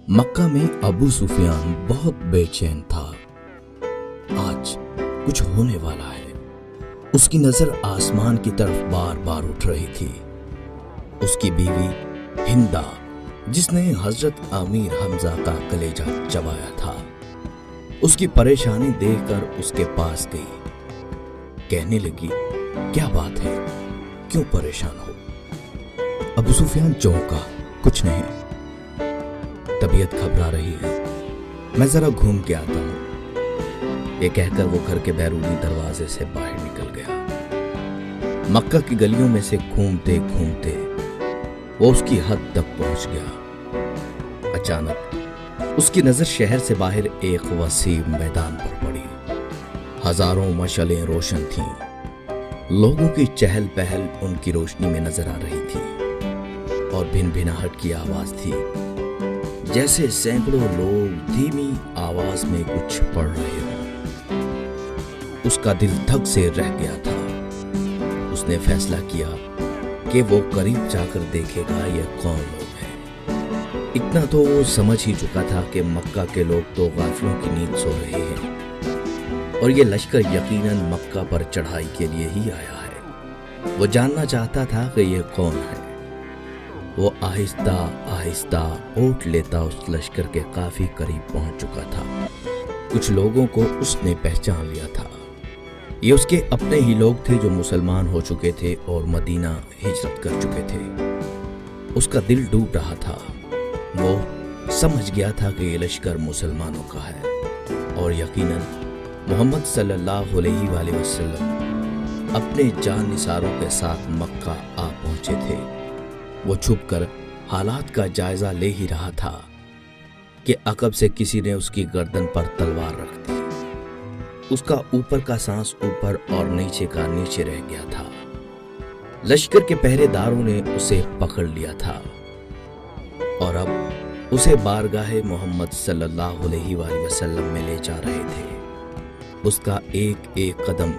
मक्का में अबू सुफियान बहुत बेचैन था। आज कुछ होने वाला है। उसकी नजर आसमान की तरफ बार बार उठ रही थी। उसकी बीवी हिंदा, जिसने हजरत अमीर हमजा का कलेजा चबाया था, उसकी परेशानी देखकर उसके पास गई। कहने लगी, क्या बात है, क्यों परेशान हो? अबू सुफियान चौंका, कुछ नहीं, तबीयत घबरा रही है, मैं जरा घूम के आता हूं। ये कहकर वो घर के बैरूनी दरवाजे से बाहर निकल गया। मक्का की गलियों में से घूमते घूमते वो उसकी हद तक पहुंच गया। अचानक उसकी नजर शहर से बाहर एक वसीम मैदान पर पड़ी। हजारों मशालें रोशन थीं। लोगों की चहल पहल उनकी रोशनी में नजर आ रही थी और भिन भिनाहट की आवाज थी, जैसे सैकड़ों लोग धीमी आवाज में कुछ पढ़ रहे हों। उसका दिल धक से रह गया था। उसने फैसला किया कि वो करीब जाकर देखेगा ये कौन लोग हैं। इतना तो वो समझ ही चुका था कि मक्का के लोग तो गाफिलों की नींद सो रहे हैं और ये लश्कर यकीनन मक्का पर चढ़ाई के लिए ही आया है। वो जानना चाहता था कि ये कौन है। वो आहिस्ता आहिस्ता ओट लेता उस लश्कर के काफी करीब पहुंच चुका था। कुछ लोगों को उसने पहचान लिया था। ये उसके अपने ही लोग थे जो मुसलमान हो चुके थे और मदीना हिजरत कर चुके थे। उसका दिल डूब रहा था। वो समझ गया था कि ये लश्कर मुसलमानों का है और यकीनन मोहम्मद सल्लल्लाहु अलैहि वसल्लम अपने जान निसारों के साथ मक्का आ पहुंचे थे। वो छुपकर हालात का जायजा ले ही रहा था कि अकब से किसी ने उसकी गर्दन पर तलवार रख दी। उसका ऊपर का सांस ऊपर और नीचे का नीचे रह गया था। लश्कर के पहरेदारों ने उसे पकड़ लिया था और अब उसे बारगाहे मोहम्मद सल्लल्लाहु अलैहि वसल्लम में ले जा रहे थे। उसका एक एक कदम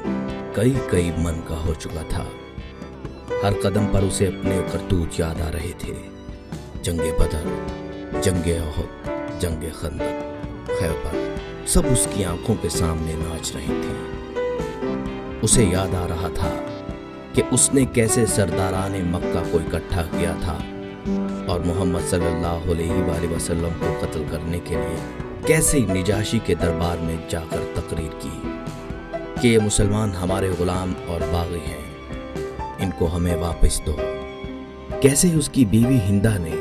कई कई मन का हो चुका था। हर कदम पर उसे अपने करतूत याद आ रहे थे। जंगे बदर, जंगे ओहद, जंगे खंदक, खैबर, सब उसकी आंखों के सामने नाच रही थी। उसे याद आ रहा था कि उसने कैसे सरदाराने मक्का को इकट्ठा किया था और मोहम्मद सल्लल्लाहु अलैहि वसल्लम को कत्ल करने के लिए कैसे निजाशी के दरबार में जाकर तकरीर की कि ये मुसलमान हमारे गुलाम और बागी हैं, इनको हमें वापस दो। कैसे उसकी बीवी हिंदा ने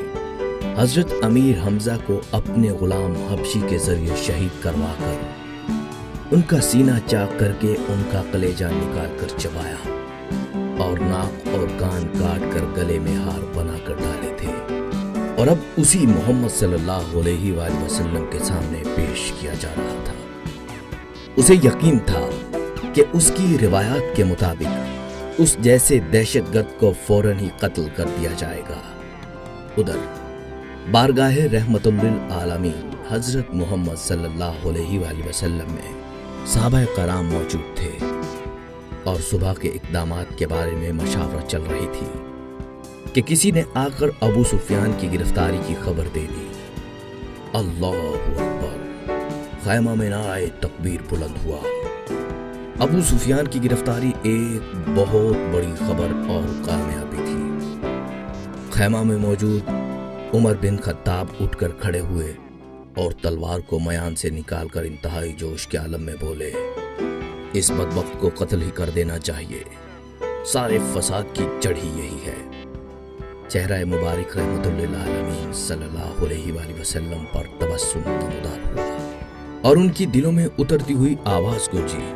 हजरत अमीर हमजा को अपने गुलाम हबशी के जरिए शहीद करवाकर उनका सीना चाक करके उनका कलेजा निकाल कर चबाया और नाक और कान काट कर गले में हार बनाकर डाले थे और अब उसी मोहम्मद सल्लल्लाहु अलैहि वसल्लम के सामने पेश किया जा रहा था। उसे यकीन था कि उसकी रिवायात के मुताबिक उस जैसे दहशतगर्द को फौरन ही कत्ल कर दिया जाएगा। उधर बारगाहे रहमतुल्लिल आलमीन हजरत मोहम्मद सल्लल्लाहु अलैहि वसल्लम में सहाबा कराम मौजूद थे और सुबह के इक़दामात के बारे में मशावरा चल रही थी कि किसी ने आकर अबू सुफियान की गिरफ्तारी की खबर दे दी। अल्लाहु अकबर, खैमा में नारे तकबीर बुलंद हुआ। अबू सुफियान की गिरफ्तारी एक बहुत बड़ी खबर और कामयाबी थी। खैमा में मौजूद उमर बिन खत्ताब उठकर खड़े हुए और तलवार को मयान से निकालकर इंतहाई जोश के आलम में बोले, इस बदबख्त को कत्ल ही कर देना चाहिए। सारे फसाद की जड़ ही यही है। चेहरा मुबारक रहमतुल्लिल आलमीन सल्लल्लाहु अलैहि वसल्लम पर तबस्सुम नमूदार हुआ और उनकी दिलों में उतरती हुई आवाज गूंजी,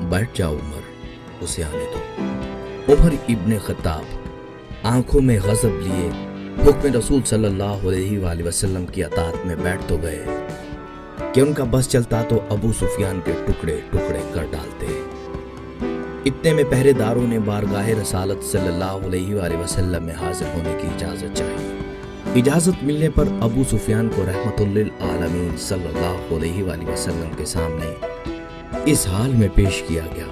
बैठ जाओ उमर, उसे आने दो। उमर इब्ने खत्ताब आंखों में गजब लिए हुक्म रसूल सल्लल्लाहु अलैहि वसल्लम की अताअत में बैठ तो गए कि उनका बस चलता तो अबू सुफियान के टुकड़े टुकड़े कर डालते। इतने में पहरेदारों ने बारगाहे रसालत सल्लल्लाहु अलैहि वसल्लम में हाजिर होने की इजाजत चाहिए। इजाजत मिलने पर अबू सुफियान को रहमतुल्लिल आलमीन सल्लल्लाहु अलैहि वसल्लम के सामने इस हाल में पेश किया गया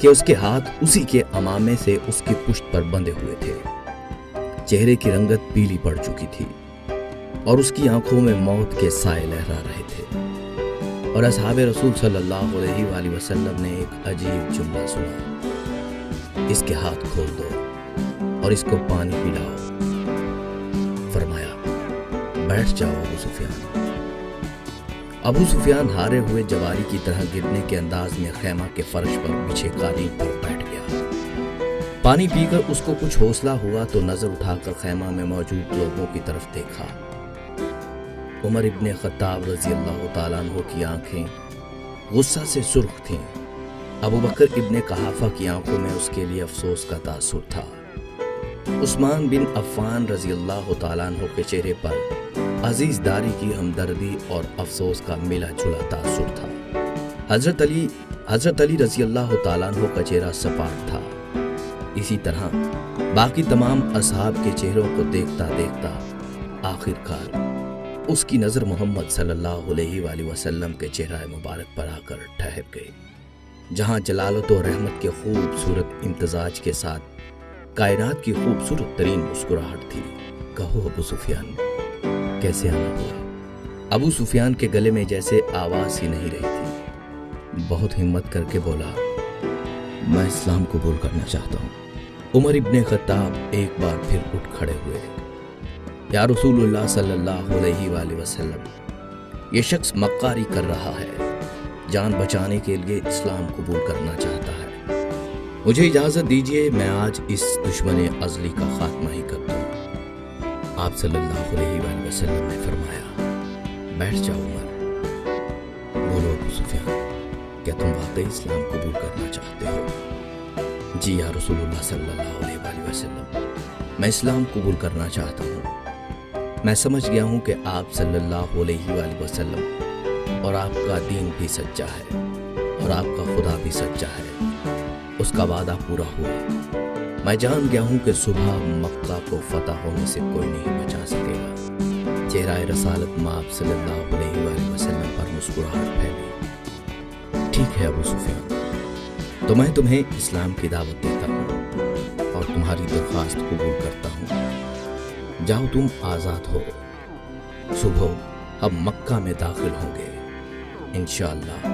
कि उसके हाथ उसी के अमामे से उसकी पुश्त पर बंधे हुए थे। चेहरे की रंगत पीली पड़ चुकी थी। اور اس کی آنکھوں میں موت کے سائے لہرا رہے تھے۔ اور اصحاب رسول صلی اللہ علیہ وآلہ وسلم نے ایک عجیب جملہ سنا، اس کے ہاتھ کھول دو اور اس کو پانی پلاؤ۔ فرمایا بیٹھ جاؤ ابو سفیان۔ ابو سفیان ہارے ہوئے جواری کی طرح گرنے کے انداز میں خیمہ کے فرش پر بچھے قالین پر بیٹھ گیا۔ پانی پی کر اس کو کچھ حوصلہ ہوا تو نظر اٹھا کر خیمہ میں موجود لوگوں کی طرف دیکھا۔ عمر ابن خطاب رضی اللہ تعالیٰ عنہ کی آنکھیں غصہ سے سرخ تھیں۔ ابو بکر ابن قحافہ کی آنکھوں میں اس کے لیے افسوس کا تاثر تھا۔ عثمان بن عفان رضی اللہ تعالیٰ عنہ کے چہرے پر عزیز داری کی ہمدردی اور افسوس کا ملا جلا تاثر تھا۔ حضرت علی رضی اللہ تعالیٰ عنہ کا چہرہ سپاٹ تھا۔ اسی طرح باقی تمام اصحاب کے چہروں کو دیکھتا دیکھتا آخر کار اس کی نظر محمد صلی اللہ علیہ وآلہ وسلم کے چہرہ مبارک پر آ کر ٹھہر گئی، جہاں جلالت و رحمت کے خوبصورت امتزاج کے ساتھ کائنات کی خوبصورت ترین مسکراہٹ تھی۔ کہو ابو سفیان، کیسے آنا ہوا؟ ابو سفیان کے گلے میں جیسے آواز ہی نہیں رہی تھی۔ بہت ہمت کر کے بولا، میں اسلام قبول کرنا چاہتا ہوں۔ عمر ابن خطاب ایک بار پھر اٹھ کھڑے ہوئے۔ یا رسول اللہ صلی اللہ علیہ وآلہ وسلم، یہ شخص مکاری کر رہا ہے، جان بچانے کے لیے اسلام قبول کرنا چاہتا ہے۔ مجھے اجازت دیجیے میں آج اس دشمن ازلی کا خاتمہ ہی کر دوں۔ آپ صلی اللہ علیہ وآلہ وسلم نے فرمایا، بیٹھ جاؤ عمر۔ بولو ابو سفیان، کیا تم واقعی اسلام قبول کرنا چاہتے ہو؟ جی یا رسول اللہ صلی اللہ علیہ وآلہ وسلم، میں اسلام قبول کرنا چاہتا ہوں۔ میں سمجھ گیا ہوں کہ آپ صلی اللہ علیہ وآلہ وسلم اور آپ کا دین بھی سچا ہے اور آپ کا خدا بھی سچا ہے، اس کا وعدہ پورا ہوا۔ میں جان گیا ہوں کہ صبح مکہ کو فتح ہونے سے کوئی نہیں بچا سکے گا۔ چہرہ رسالت مآب صلی اللہ علیہ وآلہ وسلم پر مسکراہٹ پھیلی۔ ٹھیک ہے ابو سفیان، تو میں تمہیں اسلام کی دعوت دیتا ہوں اور تمہاری درخواست قبول کرتا ہوں۔ جاؤ، تم آزاد ہو۔ صبح ہم مکہ میں داخل ہوں گے انشاءاللہ۔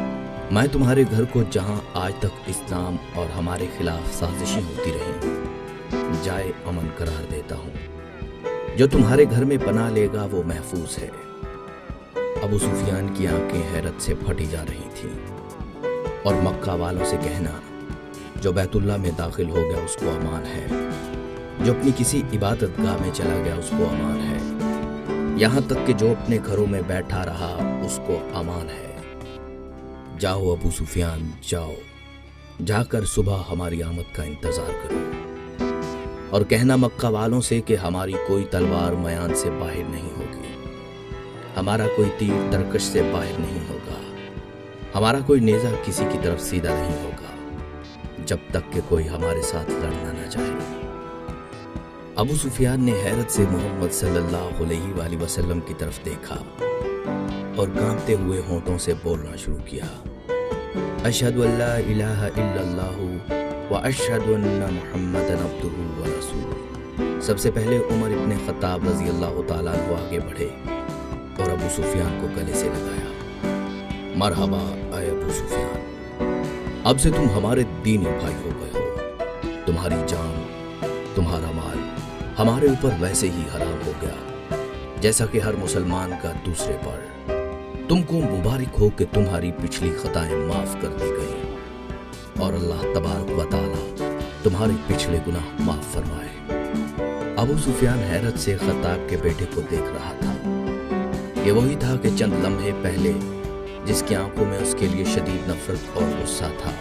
میں تمہارے گھر کو، جہاں آج تک اسلام اور ہمارے خلاف سازشیں ہوتی رہیں، جائے امن قرار دیتا ہوں۔ جو تمہارے گھر میں پناہ لے گا وہ محفوظ ہے۔ ابو سفیان کی آنکھیں حیرت سے پھٹی جا رہی تھیں۔ اور مکہ والوں سے کہنا، جو بیت اللہ میں داخل ہو گیا اس کو امان ہے، جو اپنی کسی عبادت گاہ میں چلا گیا اس کو امان ہے، یہاں تک کہ جو اپنے گھروں میں بیٹھا رہا اس کو امان ہے۔ جاؤ ابو سفیان، جاؤ، جا کر صبح ہماری آمد کا انتظار کرو اور کہنا مکہ والوں سے کہ ہماری کوئی تلوار میان سے باہر نہیں ہوگی، ہمارا کوئی تیر ترکش سے باہر نہیں ہوگا، ہمارا کوئی نیزہ کسی کی طرف سیدھا نہیں ہوگا، جب تک کہ کوئی ہمارے ساتھ لڑنا نہ چاہے۔ ابو سفیان نے حیرت سے محمد صلی اللہ علیہ وآلہ وسلم کی طرف دیکھا اور کانپتے ہوئے ہونٹوں سے بولنا شروع کیا، اشہد ان لا الہ الا اللہ واشہد ان محمدا عبدہ ورسولہ۔ سب سے پہلے عمر ابن خطاب رضی اللہ تعالیٰ عنہ آگے بڑھے اور ابو سفیان کو گلے سے لگایا۔ مرحبا اے ابو سفیان، اب سے تم ہمارے دینی بھائی ہو گئے ہو۔ تمہاری جان، تمہارا مال ہمارے اوپر ویسے ہی حرام ہو گیا جیسا کہ ہر مسلمان کا دوسرے پر۔ تم کو مبارک ہو کہ تمہاری پچھلی خطائیں معاف کر دی گئیں اور اللہ تبارک و تعالی تمہارے پچھلے گناہ معاف فرمائے۔ ابو سفیان حیرت سے خطاب کے بیٹے کو دیکھ رہا تھا۔ یہ وہی تھا کہ چند لمحے پہلے جس کی آنکھوں میں اس کے لیے شدید نفرت اور غصہ تھا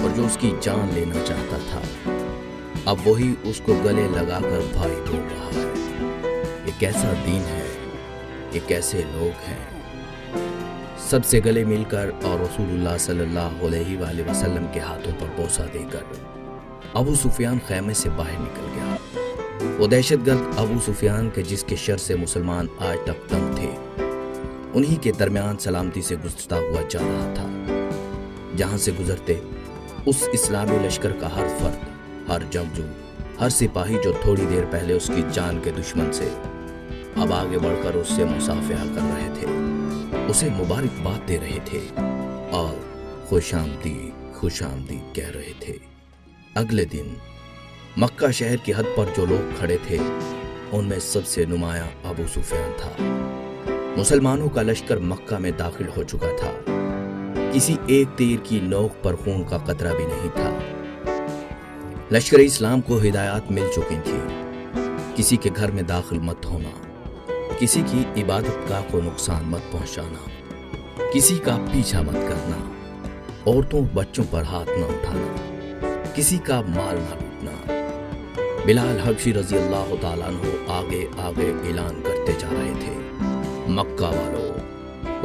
اور جو اس کی جان لینا چاہتا تھا، اب وہی اس کو گلے لگا کر بھائی بول رہا ہے۔ یہ کیسا دین ہے، یہ کیسے لوگ ہیں۔ سب سے گلے مل کر اور رسول اللہ صلی اللہ علیہ وآلہ وسلم کے ہاتھوں پر بوسہ دے کر ابو سفیان خیمے سے باہر نکل گیا۔ وہ دہشت گرد ابو سفیان کے جس کے شر سے مسلمان آج تک تنگ تھے، انہی کے درمیان سلامتی سے گزرتا ہوا جا رہا تھا۔ جہاں سے گزرتے اس اسلامی لشکر کا ہر فرد، ہر جنگجو، ہر سپاہی جو تھوڑی دیر پہلے اس کی جان کے دشمن سے अब आगे बढ़कर उससे मुसाफिहा कर रहे थे, उसे मुबारकबाद दे रहे थे और खुशामदीद कह रहे थे। अगले दिन मक्का शहर की हद पर जो लोग खड़े थे उनमें सबसे नुमाया अबू सुफियान था। मुसलमानों का लश्कर मक्का में दाखिल हो चुका था। किसी एक तीर की नोक पर खून का कतरा भी नहीं था। लश्कर इस्लाम को हिदायत मिल चुकी थी, किसी के घर में दाखिल मत होना, किसी की इबादत गाह को नुकसान मत पहुंचाना, किसी का पीछा मत करना, औरतों बच्चों पर हाथ न उठाना, किसी का माल न लूटना। बिलाल हबशी रजी अल्लाह ताला अन्हु आगे आगे ऐलान करते जा रहे थे, मक्का वालों,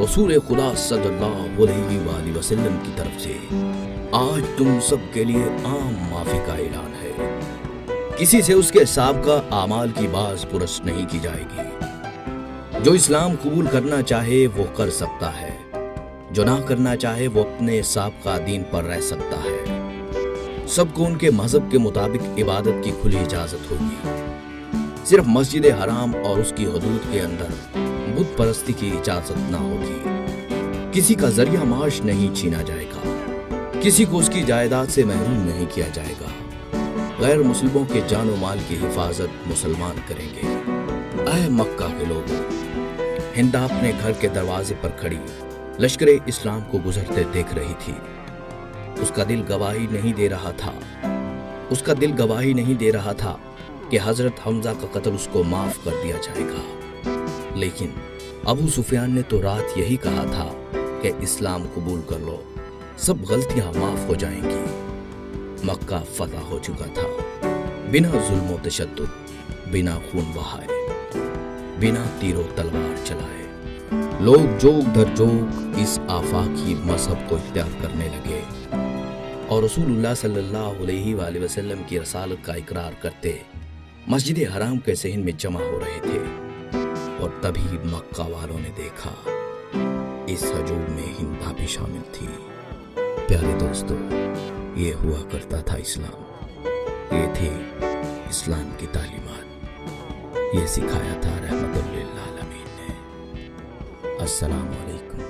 रसूल खुदा सल्लल्लाहु अलैहि वसल्लम की तरफ से आज तुम सब के लिए आम माफी का ऐलान है। किसी से उसके साबका आमाल की बाज पुरस नहीं की जाएगी। जो इस्लाम कबूल करना चाहे वो कर सकता है, जो ना करना चाहे वो अपने साबका दीन पर रह सकता है। सबको उनके मजहब के मुताबिक इबादत की खुली इजाजत होगी। सिर्फ मस्जिद हराम और उसकी हदूद के अंदर बुत परस्ती की इजाजत ना होगी। किसी का जरिया माश नहीं छीना जाएगा, किसी को उसकी जायदाद से महरूम नहीं किया जाएगा। गैर मुस्लिमों के जानो माल की हिफाजत मुसलमान करेंगे। ऐ मक्का के लोगों, हिंदा अपने घर के दरवाजे पर खड़ी लश्कर इस्लाम को गुजरते देख रही थी। उसका दिल गवाही नहीं दे रहा था कि हजरत हमजा का कत्ल उसको माफ कर दिया जाएगा। लेकिन अबू सुफियान ने तो रात यही कहा था कि इस्लाम कबूल कर लो, सब गलतियां माफ हो जाएंगी। मक्का फतह हो चुका था, बिना जुल्म व तशद्दुद, बिना खून बहाए, बिना तीरों तलवार चलाए। लोग जोग दर जोग इस आफाकी मजहब को इख्तियार करने लगे और रसूलुल्लाह सल्लल्लाहु अलैहि वसल्लम की रसालत का इकरार करते मस्जिद हराम के सहन में जमा हो रहे थे। और तभी मक्का वालों ने देखा इस हजूम में हिंदा भी शामिल थी। प्यारे दोस्तों, ये हुआ करता था इस्लाम, ये थी इस्लाम की तालीमात, ये सिखाया था रहमतुल लिल आलमीन ने। अस्सलामु अलैकुम।